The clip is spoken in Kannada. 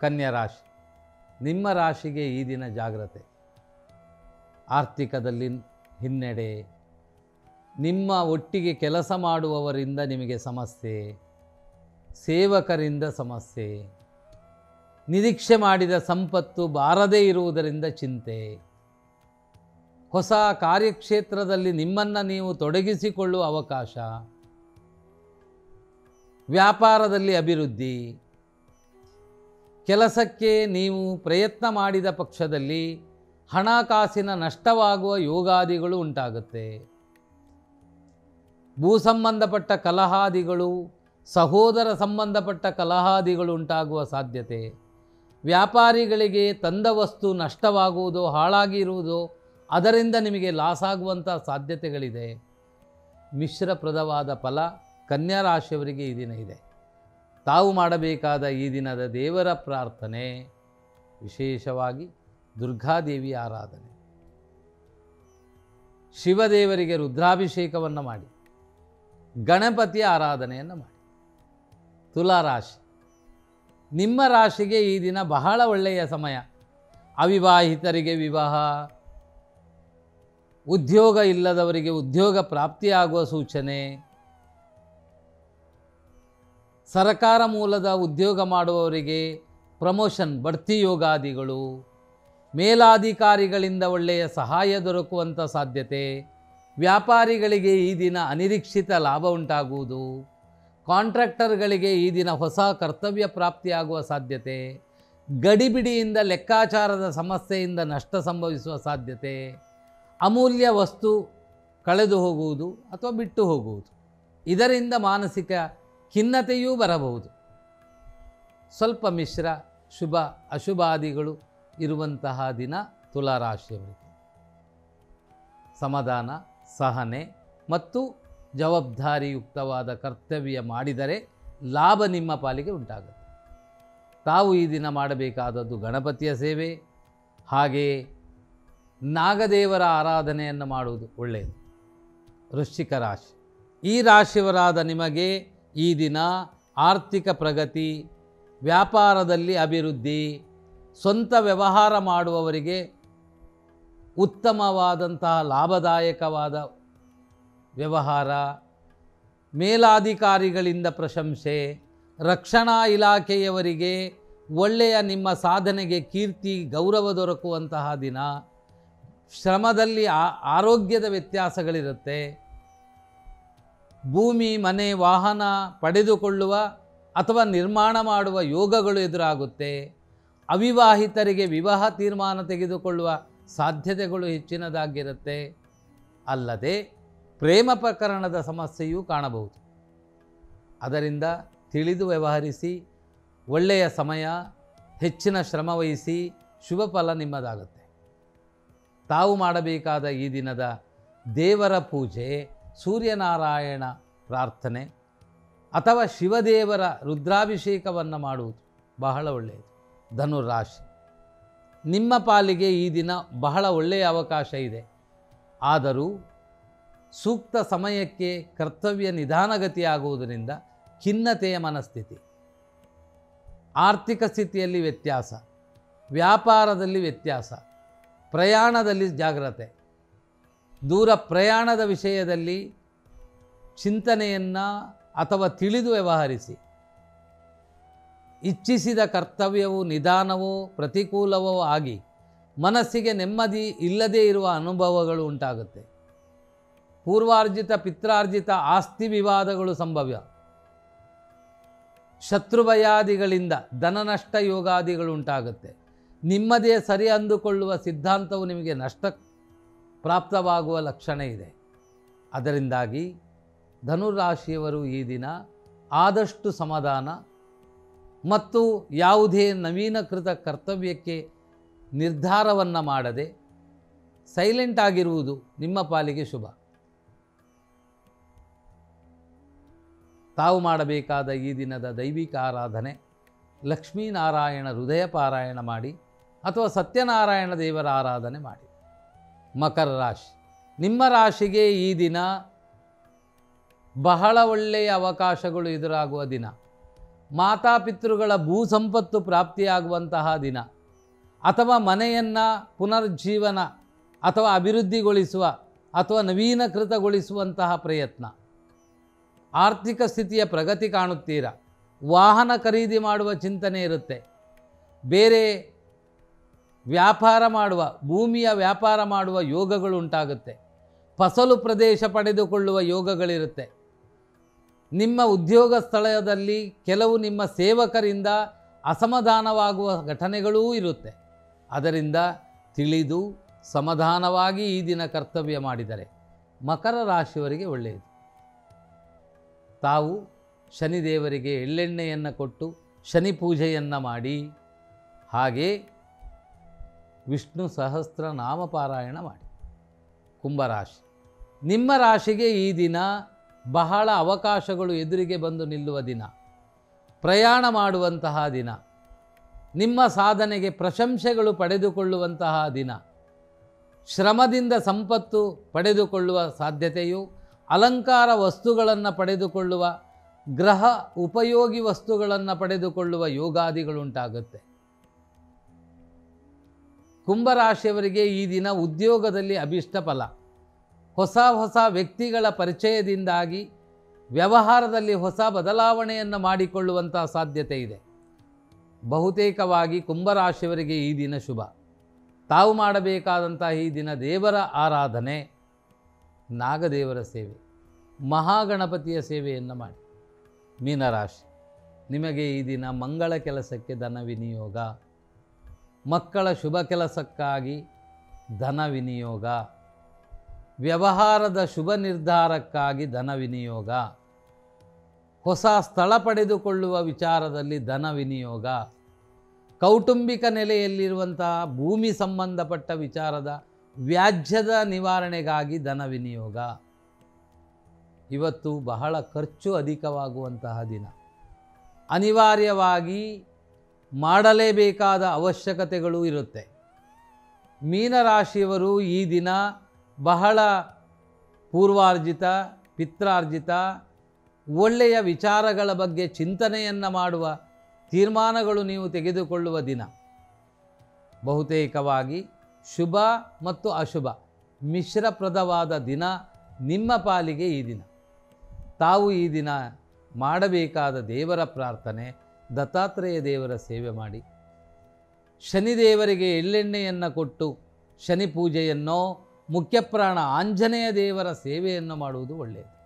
ಕನ್ಯಾ ರಾಶಿ. ನಿಮ್ಮ ರಾಶಿಗೆ ಈ ದಿನ ಜಾಗ್ರತೆ. ಆರ್ಥಿಕದಲ್ಲಿ ಹಿನ್ನಡೆ, ನಿಮ್ಮ ಒಟ್ಟಿಗೆ ಕೆಲಸ ಮಾಡುವವರಿಂದ ನಿಮಗೆ ಸಮಸ್ಯೆ, ಸೇವಕರಿಂದ ಸಮಸ್ಯೆ, ನಿರೀಕ್ಷೆ ಮಾಡಿದ ಸಂಪತ್ತು ಬಾರದೇ ಇರುವುದರಿಂದ ಚಿಂತೆ, ಹೊಸ ಕಾರ್ಯಕ್ಷೇತ್ರದಲ್ಲಿ ನಿಮ್ಮನ್ನು ನೀವು ತೊಡಗಿಸಿಕೊಳ್ಳುವ ಅವಕಾಶ, ವ್ಯಾಪಾರದಲ್ಲಿ ಅಭಿವೃದ್ಧಿ, ಕೆಲಸಕ್ಕೆ ನೀವು ಪ್ರಯತ್ನ ಮಾಡಿದ ಪಕ್ಷದಲ್ಲಿ ಹಣಕಾಸಿನ ನಷ್ಟವಾಗುವ ಯೋಗಾದಿಗಳು ಉಂಟಾಗುತ್ತೆ. ಭೂ ಸಂಬಂಧಪಟ್ಟ ಕಲಹಾದಿಗಳು, ಸಹೋದರ ಸಂಬಂಧಪಟ್ಟ ಕಲಹಾದಿಗಳು ಉಂಟಾಗುವ ಸಾಧ್ಯತೆ, ವ್ಯಾಪಾರಿಗಳಿಗೆ ತಂದ ವಸ್ತು ನಷ್ಟವಾಗುವುದು, ಹಾಳಾಗಿರುವುದು, ಅದರಿಂದ ನಿಮಗೆ ಲಾಸ್ ಆಗುವಂಥ ಸಾಧ್ಯತೆಗಳಿದೆ. ಮಿಶ್ರಪ್ರದವಾದ ಫಲ ಕನ್ಯಾ ರಾಶಿಯವರಿಗೆ ಈ ದಿನ ಇದೆ. ತಾವು ಮಾಡಬೇಕಾದ ಈ ದಿನದ ದೇವರ ಪ್ರಾರ್ಥನೆ ವಿಶೇಷವಾಗಿ ದುರ್ಗಾದೇವಿಯ ಆರಾಧನೆ, ಶಿವದೇವರಿಗೆ ರುದ್ರಾಭಿಷೇಕವನ್ನು ಮಾಡಿ, ಗಣಪತಿಯ ಆರಾಧನೆಯನ್ನು ಮಾಡಿ. ತುಲಾರಾಶಿ. ನಿಮ್ಮ ರಾಶಿಗೆ ಈ ದಿನ ಬಹಳ ಒಳ್ಳೆಯ ಸಮಯ. ಅವಿವಾಹಿತರಿಗೆ ವಿವಾಹ, ಉದ್ಯೋಗ ಇಲ್ಲದವರಿಗೆ ಉದ್ಯೋಗ ಪ್ರಾಪ್ತಿಯಾಗುವ ಸೂಚನೆ, ಸರಕಾರ ಮೂಲದ ಉದ್ಯೋಗ ಮಾಡುವವರಿಗೆ ಪ್ರಮೋಷನ್, ಬಡ್ತಿ ಯೋಗಾದಿಗಳು, ಮೇಲಾಧಿಕಾರಿಗಳಿಂದ ಒಳ್ಳೆಯ ಸಹಾಯ ದೊರಕುವಂಥ ಸಾಧ್ಯತೆ, ವ್ಯಾಪಾರಿಗಳಿಗೆ ಈ ದಿನ ಅನಿರೀಕ್ಷಿತ ಲಾಭ ಉಂಟಾಗುವುದು, ಕಾಂಟ್ರಾಕ್ಟರ್ಗಳಿಗೆ ಈ ದಿನ ಹೊಸ ಕರ್ತವ್ಯ ಪ್ರಾಪ್ತಿಯಾಗುವ ಸಾಧ್ಯತೆ, ಗಡಿಬಿಡಿಯಿಂದ ಲೆಕ್ಕಾಚಾರದ ಸಮಸ್ಯೆಯಿಂದ ನಷ್ಟ ಸಂಭವಿಸುವ ಸಾಧ್ಯತೆ, ಅಮೂಲ್ಯ ವಸ್ತು ಕಳೆದು ಹೋಗುವುದು ಅಥವಾ ಬಿಟ್ಟು ಹೋಗುವುದು, ಇದರಿಂದ ಮಾನಸಿಕ ಖಿನ್ನತೆಯೂ ಬರಬಹುದು. ಸ್ವಲ್ಪ ಮಿಶ್ರ ಶುಭ ಅಶುಭಾದಿಗಳು ಇರುವಂತಹ ದಿನ ತುಲಾರಾಶಿಯವರಿಗೆ. ಸಮಾಧಾನ, ಸಹನೆ ಮತ್ತು ಜವಾಬ್ದಾರಿಯುಕ್ತವಾದ ಕರ್ತವ್ಯ ಮಾಡಿದರೆ ಲಾಭ ನಿಮ್ಮ ಪಾಲಿಗೆ ಉಂಟಾಗುತ್ತೆ. ತಾವು ಈ ದಿನ ಮಾಡಬೇಕಾದದ್ದು ಗಣಪತಿಯ ಸೇವೆ, ಹಾಗೆಯೇ ನಾಗದೇವರ ಆರಾಧನೆಯನ್ನು ಮಾಡುವುದು ಒಳ್ಳೆಯದು. ವೃಶ್ಚಿಕ ರಾಶಿ. ಈ ರಾಶಿಯವರಾದ ನಿಮಗೆ ಈ ದಿನ ಆರ್ಥಿಕ ಪ್ರಗತಿ, ವ್ಯಾಪಾರದಲ್ಲಿ ಅಭಿವೃದ್ಧಿ, ಸ್ವಂತ ವ್ಯವಹಾರ ಮಾಡುವವರಿಗೆ ಉತ್ತಮವಾದಂತಹ ಲಾಭದಾಯಕವಾದ ವ್ಯವಹಾರ, ಮೇಲಾಧಿಕಾರಿಗಳಿಂದ ಪ್ರಶಂಸೆ, ರಕ್ಷಣಾ ಇಲಾಖೆಯವರಿಗೆ ಒಳ್ಳೆಯ ನಿಮ್ಮ ಸಾಧನೆಗೆ ಕೀರ್ತಿ ಗೌರವ ದೊರಕುವಂತಹ ದಿನ. ಶ್ರಮದಲ್ಲಿ ಆರೋಗ್ಯದ ವ್ಯತ್ಯಾಸಗಳಿರುತ್ತೆ. ಭೂಮಿ, ಮನೆ, ವಾಹನ ಪಡೆದುಕೊಳ್ಳುವ ಅಥವಾ ನಿರ್ಮಾಣ ಮಾಡುವ ಯೋಗಗಳು ಎದುರಾಗುತ್ತೆ. ಅವಿವಾಹಿತರಿಗೆ ವಿವಾಹ ತೀರ್ಮಾನ ತೆಗೆದುಕೊಳ್ಳುವ ಸಾಧ್ಯತೆಗಳು ಹೆಚ್ಚಿನದಾಗಿರುತ್ತೆ. ಅಲ್ಲದೆ ಪ್ರೇಮ ಪ್ರಕರಣದ ಸಮಸ್ಯೆಯೂ ಕಾಣಬಹುದು. ಅದರಿಂದ ತಿಳಿದು ವ್ಯವಹರಿಸಿ, ಒಳ್ಳೆಯ ಸಮಯ, ಹೆಚ್ಚಿನ ಶ್ರಮವಹಿಸಿ, ಶುಭ ಫಲ ನಿಮ್ಮದಾಗುತ್ತೆ. ತಾವು ಮಾಡಬೇಕಾದ ಈ ದಿನದ ದೇವರ ಪೂಜೆ ಸೂರ್ಯನಾರಾಯಣ ಪ್ರಾರ್ಥನೆ ಅಥವಾ ಶಿವದೇವರ ರುದ್ರಾಭಿಷೇಕವನ್ನು ಮಾಡುವುದು ಬಹಳ ಒಳ್ಳೆಯದು. ಧನುರಾಶಿ. ನಿಮ್ಮ ಪಾಲಿಗೆ ಈ ದಿನ ಬಹಳ ಒಳ್ಳೆಯ ಅವಕಾಶ ಇದೆ. ಆದರೂ ಸೂಕ್ತ ಸಮಯಕ್ಕೆ ಕರ್ತವ್ಯ ನಿಧಾನಗತಿಯಾಗುವುದರಿಂದ ಖಿನ್ನತೆಯ ಮನಸ್ಥಿತಿ, ಆರ್ಥಿಕ ಸ್ಥಿತಿಯಲ್ಲಿ ವ್ಯತ್ಯಾಸ, ವ್ಯಾಪಾರದಲ್ಲಿ ವ್ಯತ್ಯಾಸ, ಪ್ರಯಾಣದಲ್ಲಿ ಜಾಗ್ರತೆ, ದೂರ ಪ್ರಯಾಣದ ವಿಷಯದಲ್ಲಿ ಚಿಂತನೆಯನ್ನು ಅಥವಾ ತಿಳಿದು ವ್ಯವಹರಿಸಿ. ಇಚ್ಛಿಸಿದ ಕರ್ತವ್ಯವು ನಿಧಾನವೋ ಪ್ರತಿಕೂಲವೋ ಆಗಿ ಮನಸ್ಸಿಗೆ ನೆಮ್ಮದಿ ಇಲ್ಲದೇ ಇರುವ ಅನುಭವಗಳು ಉಂಟಾಗುತ್ತೆ. ಪೂರ್ವಾರ್ಜಿತ ಪಿತ್ರಾರ್ಜಿತ ಆಸ್ತಿ ವಿವಾದಗಳು ಸಂಭವ್ಯ. ಶತ್ರುಭಯಾದಿಗಳಿಂದ ಧನನಷ್ಟ ಯೋಗಾದಿಗಳು ಉಂಟಾಗುತ್ತೆ. ನಿಮ್ಮದೇ ಸರಿ ಅಂದುಕೊಳ್ಳುವ ಸಿದ್ಧಾಂತವು ನಿಮಗೆ ನಷ್ಟ ಪ್ರಾಪ್ತವಾಗುವ ಲಕ್ಷಣ ಇದೆ. ಅದರಿಂದಾಗಿ ಧನುರಾಶಿಯವರು ಈ ದಿನ ಆದಷ್ಟು ಸಮಾಧಾನ ಮತ್ತು ಯಾವುದೇ ನವೀನಕೃತ ಕರ್ತವ್ಯಕ್ಕೆ ನಿರ್ಧಾರವನ್ನು ಮಾಡದೆ ಸೈಲೆಂಟ್ ಆಗಿರುವುದು ನಿಮ್ಮ ಪಾಲಿಗೆ ಶುಭ. ತಾವು ಮಾಡಬೇಕಾದ ಈ ದಿನದ ದೈವಿಕ ಆರಾಧನೆ ಲಕ್ಷ್ಮೀನಾರಾಯಣ ಹೃದಯ ಪಾರಾಯಣ ಮಾಡಿ ಅಥವಾ ಸತ್ಯನಾರಾಯಣ ದೇವರ ಆರಾಧನೆ ಮಾಡಿ. ಮಕರ ರಾಶಿ. ನಿಮ್ಮ ರಾಶಿಗೆ ಈ ದಿನ ಬಹಳ ಒಳ್ಳೆಯ ಅವಕಾಶಗಳು ಎದುರಾಗುವ ದಿನ. ಮಾತಾಪಿತೃಗಳ ಭೂ ಸಂಪತ್ತು ಪ್ರಾಪ್ತಿಯಾಗುವಂತಹ ದಿನ, ಅಥವಾ ಮನೆಯನ್ನು ಪುನರ್ಜೀವನ ಅಥವಾ ಅಭಿವೃದ್ಧಿಗೊಳಿಸುವ ಅಥವಾ ನವೀನಕೃತಗೊಳಿಸುವಂತಹ ಪ್ರಯತ್ನ, ಆರ್ಥಿಕ ಸ್ಥಿತಿಯ ಪ್ರಗತಿ ಕಾಣುತ್ತೀರಾ, ವಾಹನ ಖರೀದಿ ಮಾಡುವ ಚಿಂತನೆ ಇರುತ್ತೆ, ಬೇರೆ ವ್ಯಾಪಾರ ಮಾಡುವ, ಭೂಮಿಯ ವ್ಯಾಪಾರ ಮಾಡುವ ಯೋಗಗಳು ಉಂಟಾಗುತ್ತೆ, ಫಸಲು ಪ್ರದೇಶ ಪಡೆದುಕೊಳ್ಳುವ ಯೋಗಗಳಿರುತ್ತೆ. ನಿಮ್ಮ ಉದ್ಯೋಗ ಸ್ಥಳದಲ್ಲಿ ಕೆಲವು ನಿಮ್ಮ ಸೇವಕರಿಂದ ಅಸಮಾಧಾನವಾಗುವ ಘಟನೆಗಳೂ ಇರುತ್ತೆ. ಅದರಿಂದ ತಿಳಿದು ಸಮಾಧಾನವಾಗಿ ಈ ದಿನ ಕರ್ತವ್ಯ ಮಾಡಿದರೆ ಮಕರ ರಾಶಿಯವರಿಗೆ ಒಳ್ಳೆಯದು. ತಾವು ಶನಿದೇವರಿಗೆ ಎಳ್ಳೆಣ್ಣೆಯನ್ನು ಕೊಟ್ಟು ಶನಿ ಪೂಜೆಯನ್ನು ಮಾಡಿ, ಹಾಗೇ ವಿಷ್ಣು ಸಹಸ್ರ ನಾಮಪಾರಾಯಣ ಮಾಡಿ. ಕುಂಭರಾಶಿ, ನಿಮ್ಮ ರಾಶಿಗೆ ಈ ದಿನ ಬಹಳ ಅವಕಾಶಗಳು ಎದುರಿಗೆ ಬಂದು ನಿಲ್ಲುವ ದಿನ, ಪ್ರಯಾಣ ಮಾಡುವಂತಹ ದಿನ, ನಿಮ್ಮ ಸಾಧನೆಗೆ ಪ್ರಶಂಸೆಗಳು ಪಡೆದುಕೊಳ್ಳುವಂತಹ ದಿನ, ಶ್ರಮದಿಂದ ಸಂಪತ್ತು ಪಡೆದುಕೊಳ್ಳುವ ಸಾಧ್ಯತೆಯು, ಅಲಂಕಾರ ವಸ್ತುಗಳನ್ನು ಪಡೆದುಕೊಳ್ಳುವ, ಗೃಹ ಉಪಯೋಗಿ ವಸ್ತುಗಳನ್ನು ಪಡೆದುಕೊಳ್ಳುವ ಯೋಗಾದಿಗಳುಂಟಾಗುತ್ತೆ. ಕುಂಭರಾಶಿಯವರಿಗೆ ಈ ದಿನ ಉದ್ಯೋಗದಲ್ಲಿ ಅಭಿಷ್ಟ ಫಲ, ಹೊಸ ಹೊಸ ವ್ಯಕ್ತಿಗಳ ಪರಿಚಯದಿಂದಾಗಿ ವ್ಯವಹಾರದಲ್ಲಿ ಹೊಸ ಬದಲಾವಣೆಯನ್ನು ಮಾಡಿಕೊಳ್ಳುವಂಥ ಸಾಧ್ಯತೆ ಇದೆ. ಬಹುತೇಕವಾಗಿ ಕುಂಭರಾಶಿಯವರಿಗೆ ಈ ದಿನ ಶುಭ. ತಾವು ಮಾಡಬೇಕಾದಂಥ ಈ ದಿನ ದೇವರ ಆರಾಧನೆ, ನಾಗದೇವರ ಸೇವೆ, ಮಹಾಗಣಪತಿಯ ಸೇವೆಯನ್ನು ಮಾಡಿ. ಮೀನರಾಶಿ, ನಿಮಗೆ ಈ ದಿನ ಮಂಗಳ ಕೆಲಸಕ್ಕೆ ಧನ ವಿನಿಯೋಗ, ಮಕ್ಕಳ ಶುಭ ಕೆಲಸಕ್ಕಾಗಿ ಧನ ವಿನಿಯೋಗ, ವ್ಯವಹಾರದ ಶುಭ ನಿರ್ಧಾರಕ್ಕಾಗಿ ಧನ ವಿನಿಯೋಗ, ಹೊಸ ಸ್ಥಳ ಪಡೆದುಕೊಳ್ಳುವ ವಿಚಾರದಲ್ಲಿ ಧನ ವಿನಿಯೋಗ, ಕೌಟುಂಬಿಕ ನೆಲೆಯಲ್ಲಿರುವಂತಹ ಭೂಮಿ ಸಂಬಂಧಪಟ್ಟ ವಿಚಾರದ ವ್ಯಾಜ್ಯದ ನಿವಾರಣೆಗಾಗಿ ಧನ ವಿನಿಯೋಗ. ಇವತ್ತು ಬಹಳ ಖರ್ಚು ಅಧಿಕವಾಗುವಂತಹ ದಿನ, ಅನಿವಾರ್ಯವಾಗಿ ಮಾಡಲೇಬೇಕಾದ ಅವಶ್ಯಕತೆಗಳು ಇರುತ್ತೆ. ಮೀನರಾಶಿಯವರು ಈ ದಿನ ಬಹಳ ಪೂರ್ವಾರ್ಜಿತ, ಪಿತ್ರಾರ್ಜಿತ, ಒಳ್ಳೆಯ ವಿಚಾರಗಳ ಬಗ್ಗೆ ಚಿಂತನೆಯನ್ನು ಮಾಡುವ ತೀರ್ಮಾನಗಳು ನೀವು ತೆಗೆದುಕೊಳ್ಳುವ ದಿನ. ಬಹುತೇಕವಾಗಿ ಶುಭ ಮತ್ತು ಅಶುಭ ಮಿಶ್ರಪ್ರದವಾದ ದಿನ ನಿಮ್ಮ ಪಾಲಿಗೆ ಈ ದಿನ. ತಾವು ಈ ದಿನ ಮಾಡಬೇಕಾದ ದೇವರ ಪ್ರಾರ್ಥನೆ, ದತ್ತಾತ್ರೇಯ ದೇವರ ಸೇವೆ ಮಾಡಿ, ಶನಿದೇವರಿಗೆ ಎಳ್ಳೆಣ್ಣೆಯನ್ನು ಕೊಟ್ಟು ಶನಿ ಪೂಜೆಯನ್ನೋ, ಮುಖ್ಯಪ್ರಾಣ ಆಂಜನೇಯ ದೇವರ ಸೇವೆಯನ್ನು ಮಾಡುವುದು ಒಳ್ಳೆಯದು.